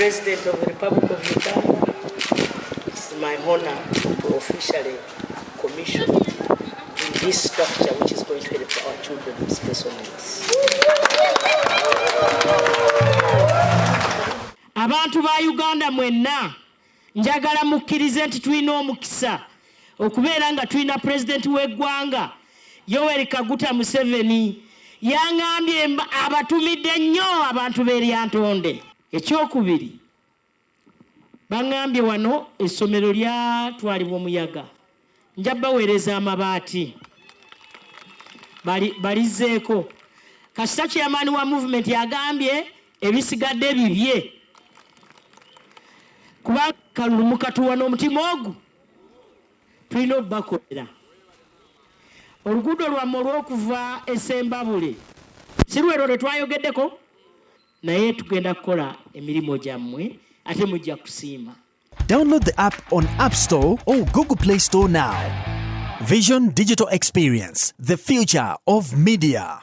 President of the Republic of Uganda, it's my honor to officially commission in this structure which is going to help our children with special needs. Abantu ba Uganda mwenna njagala mukkirize nti tulina omukisa okubeera nga tulina President w'eggwanga Yoweri Kaguta Museveni yaŋŋambye abatumidde nnyo abantu b'eryantonde. Ekyokubiri, baŋŋambye wano essomero lyatwalibwa omuyaga, nja baweereza amabaati balizzeeko. Kasita chairman wa movement yagambye ebisigadde bibye kuba kalulu mukatuwa n'omutima ogu tulina obbakolera. Oluguudo lwammwe olw'okuva Essembabule si lwero lwe twayogeddeko, naye tugenda kukola emirimu gyammwe ate mujja kusiima. Download the app on App Store or Google Play Store now. Vision Digital Experience, the future of media.